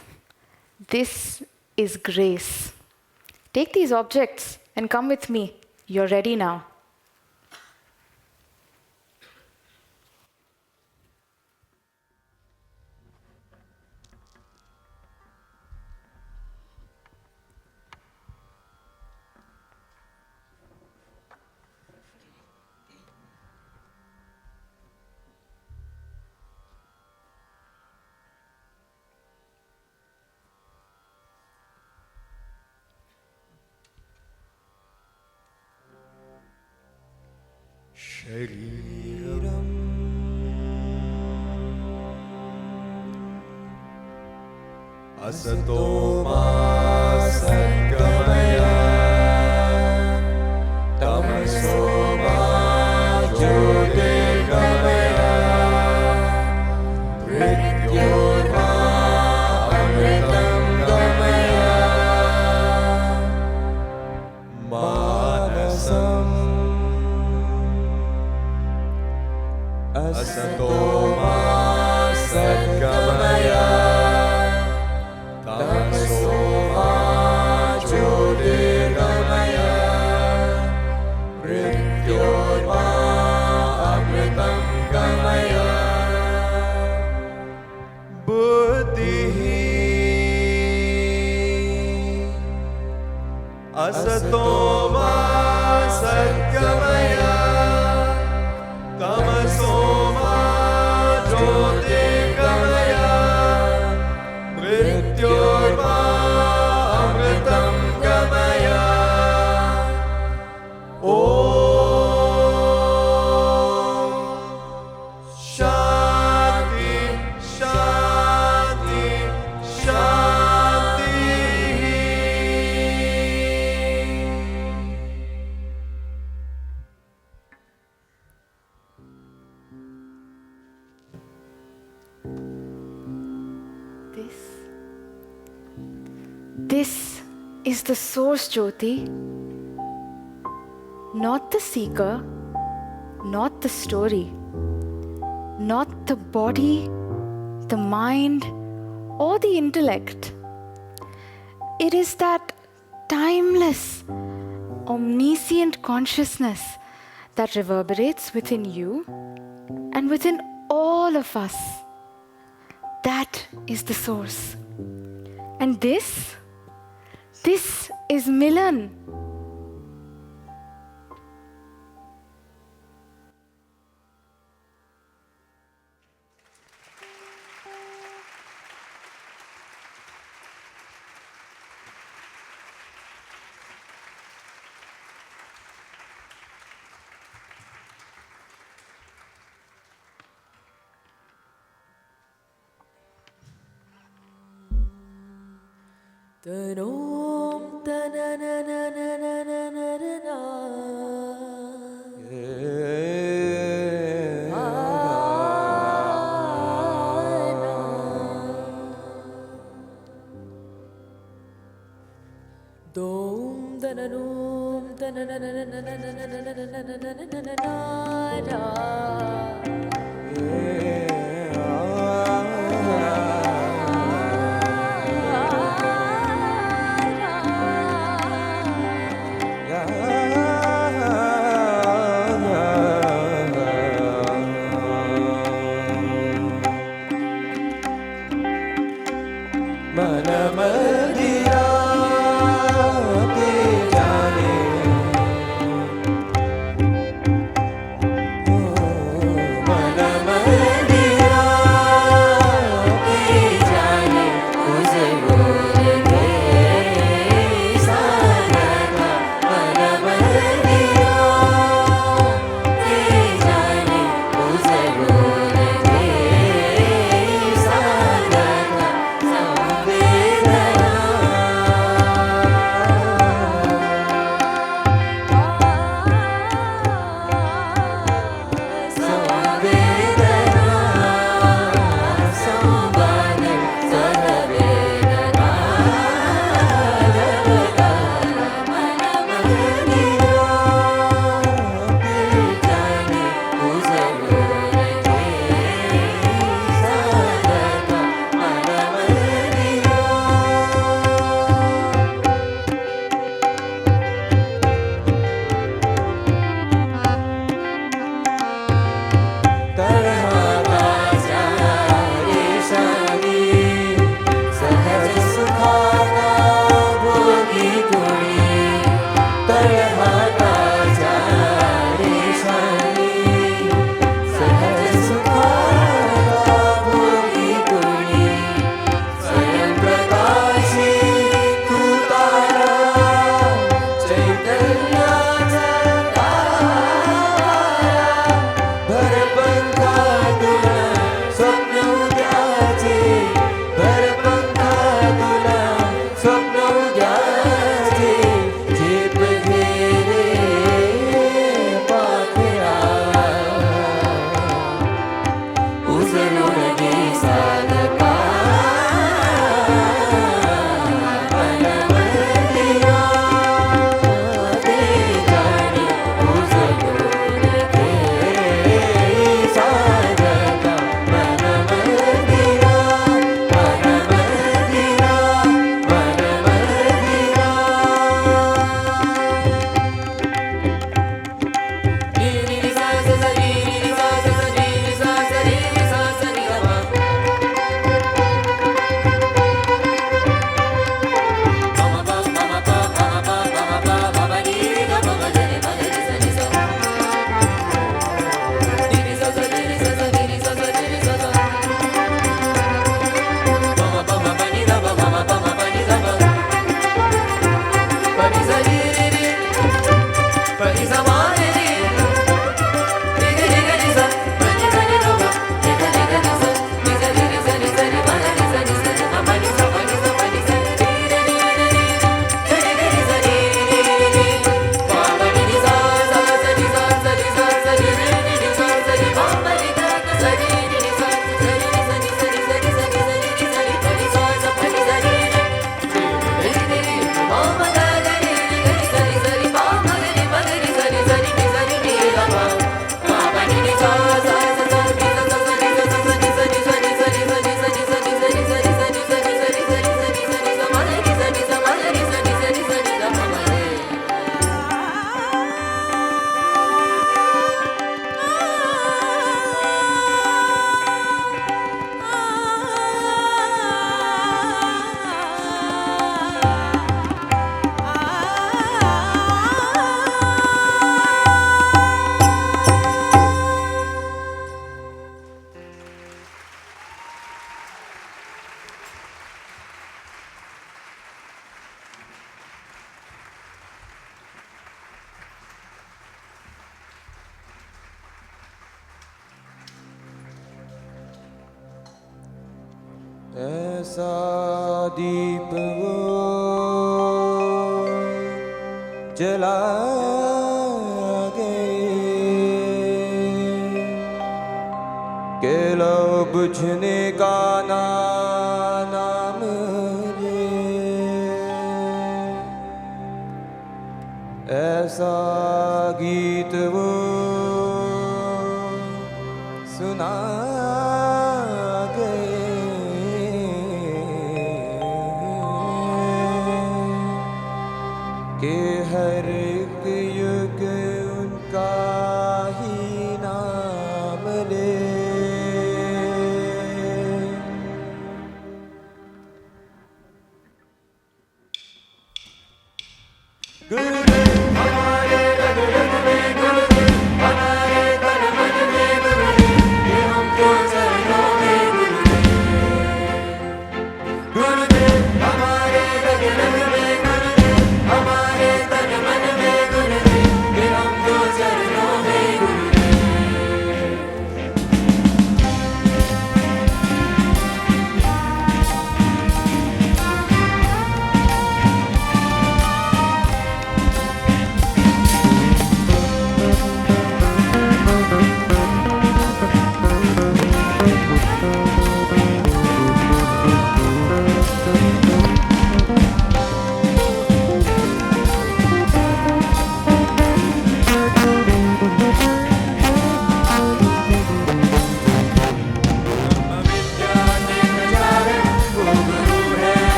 is grace. Take these objects and come with me. You're ready now. शरीरम् असतो मा सद्गमय तमसो मा ज्योतिर्गमय मृत्योर्मा अमृतं गमय मानसम् असतो मा सद्गमय तमसो असतो मा सद्गमय तमसो मा ज्योतिर्गमय मृत्योर्मा अमृतं गमय ॐ शान्ति शान्ति This is the source, Jyoti. Not the seeker, not the story, not the body, the mind, or the intellect. It is that timeless, omniscient consciousness that reverberates within you and within all of us. That is the source. And this is Milan. मनमदिरा ऐसा दीप वो जला के लो बुझने का नाम ले ऐसा गीत वो सुना कि हर एक युग उनका ही नाम ले गुरुदेव हमारे रग रग में गुरुदेव हमारे तन मन में गुरुदेव ये हमको चरणों में गुरुदेव हमारे रग रग में गुरुदेव हमारे तन मन में गुरुदेव ये हमको चरणों में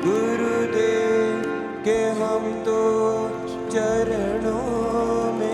गुरुदेव के हम तो चरणों में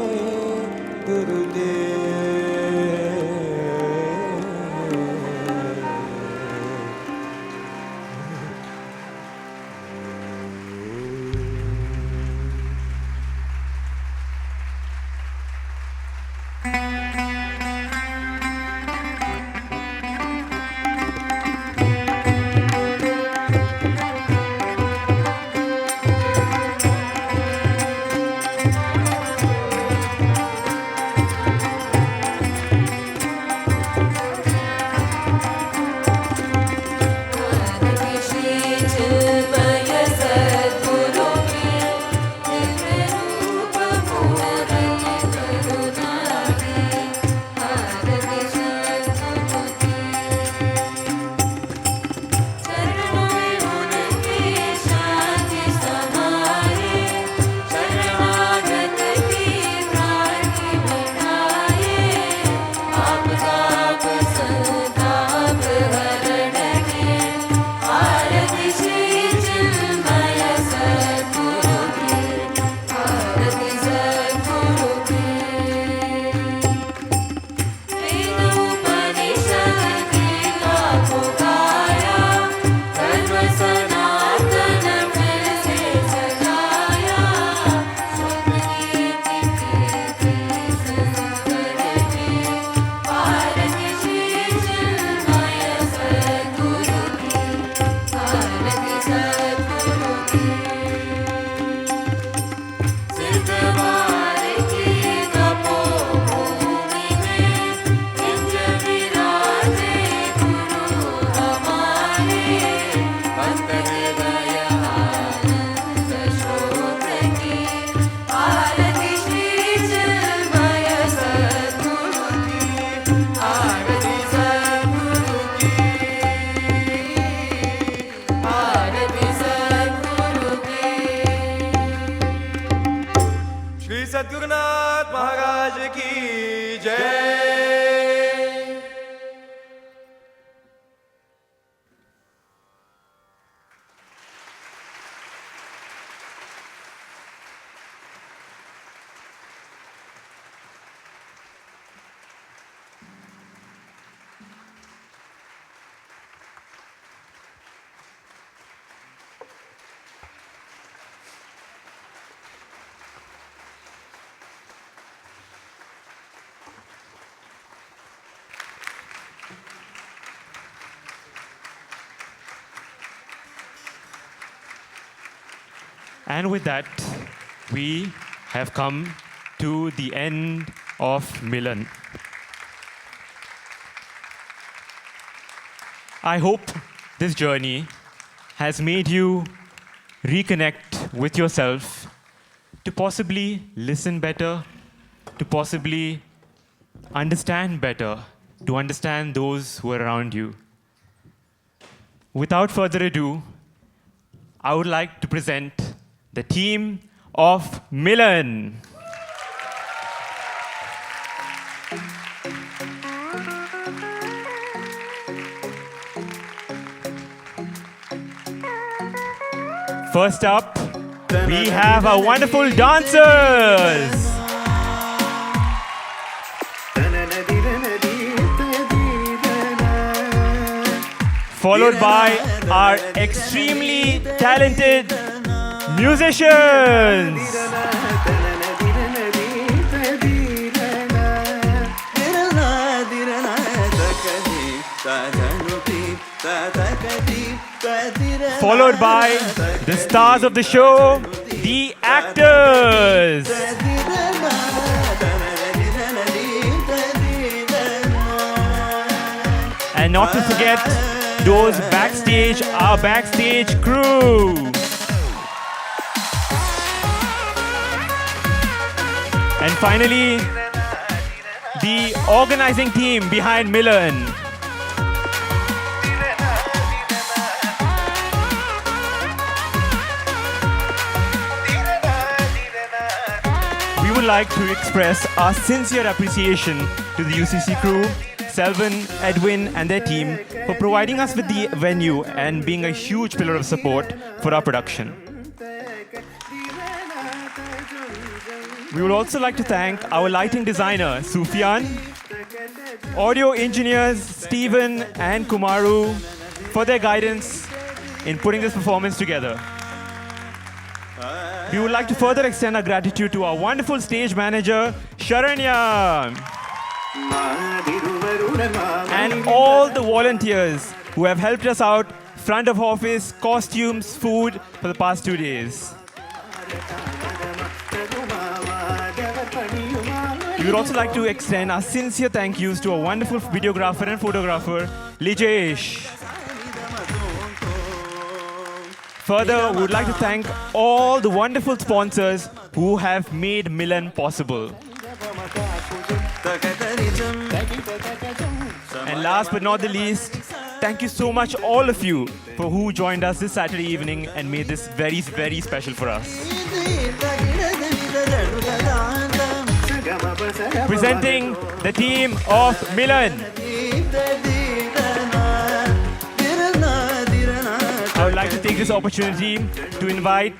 सद्गुरुनाथ महाराज की जय। And with that, we have come to the end of Milan. I hope this journey has made you reconnect with yourself, to possibly listen better, to possibly understand better, to understand those who are around you. Without further ado, I would like to present the team of Milan. First up, we have our wonderful dancers. Followed by our extremely talented musicians. Followed by the stars of the show, the actors. And not to forget those backstage, our backstage crew. And finally, the organizing team behind Milan. We would like to express our sincere appreciation to the UCC crew, Selvin, Edwin, and their team for providing us with the venue and being a huge pillar of support for our production. We would also like to thank our lighting designer, Sufyan, audio engineers, Stephen and Kumaru, for their guidance in putting this performance together. We would like to further extend our gratitude to our wonderful stage manager, Sharanya, and all the volunteers who have helped us out, front of office, costumes, food, for the past 2 days. We would also like to extend our sincere thank yous to our wonderful videographer and photographer, Lijesh. Further, we would like to thank all the wonderful sponsors who have made Milan possible. And last but not the least, thank you so much all of you for who joined us this Saturday evening and made this very, very special for us. Presenting the team of Milan. I would like to take this opportunity to invite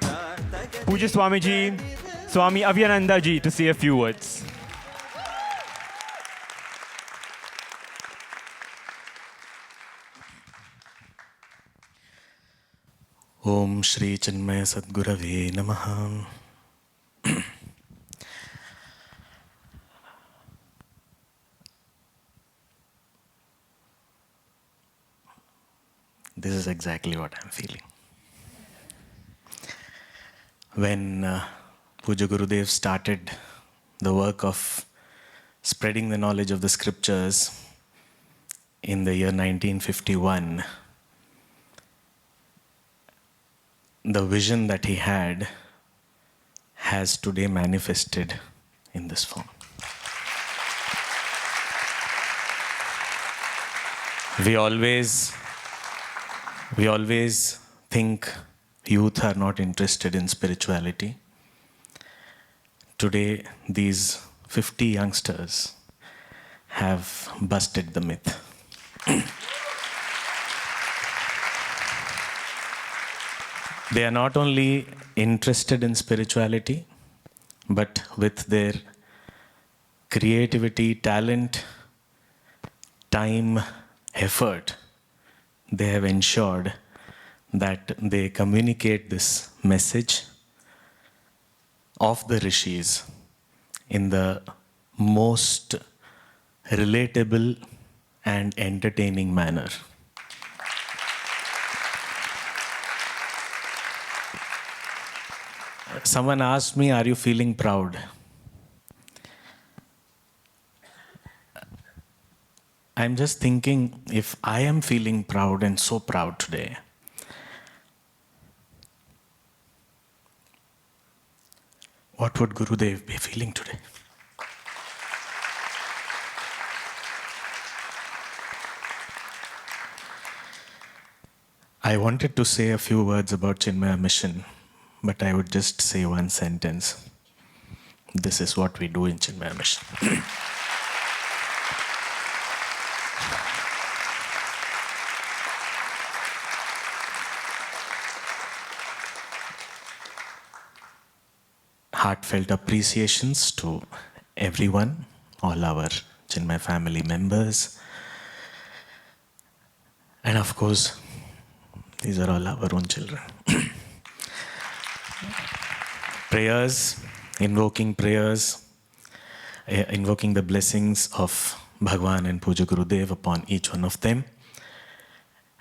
Puja Swamiji, Swami Avyananda ji, to say a few words. Om Shri Chinmaya Sadgurave Namaha. This is exactly what I'm feeling. When Puja Gurudev started the work of spreading the knowledge of the scriptures in the year 1951, the vision that he had has today manifested in this form. We always think youth are not interested in spirituality. Today, these 50 youngsters have busted the myth. They are not only interested in spirituality, but with their creativity, talent, time, effort, they have ensured that they communicate this message of the rishis in the most relatable and entertaining manner. Someone asked me, are you feeling proud? I'm just thinking, if I am feeling proud and so proud today, what would Gurudev be feeling today? I wanted to say a few words about Chinmaya Mission, but I would just say one sentence. This is what we do in Chinmaya Mission. Heartfelt appreciations to everyone, all our Chinmaya family members, and of course, these are all our own children. Prayers, invoking the blessings of Bhagwan and Puja Gurudev upon each one of them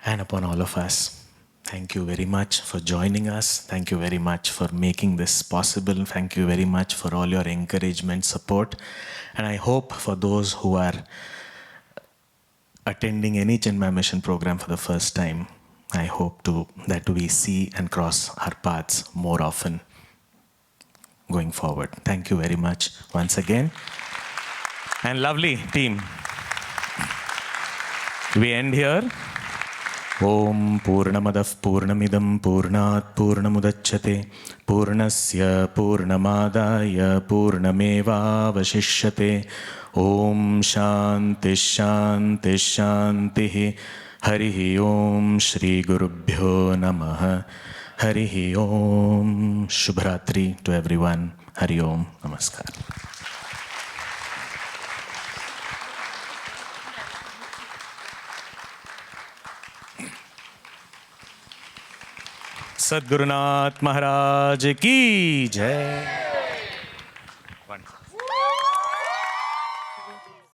and upon all of us. Thank you very much for joining us. Thank you very much for making this possible. Thank you very much for all your encouragement, support. And I hope for those who are attending any Chinmaya Mission program for the first time, I hope that we see and cross our paths more often going forward. Thank you very much once again. And lovely team. We end here. Om Purnamadav Purnamidam Purnat Purnamudachyate Purnasya Purnamadaya Purnameva Vashishyate Om Shanti Shanti Shanti Harihi Om Shri Gurubhyo Namaha Harihi Om. Shubhratri to everyone. Hari Om. Namaskar. सद्गुरुनाथ महाराज की जय.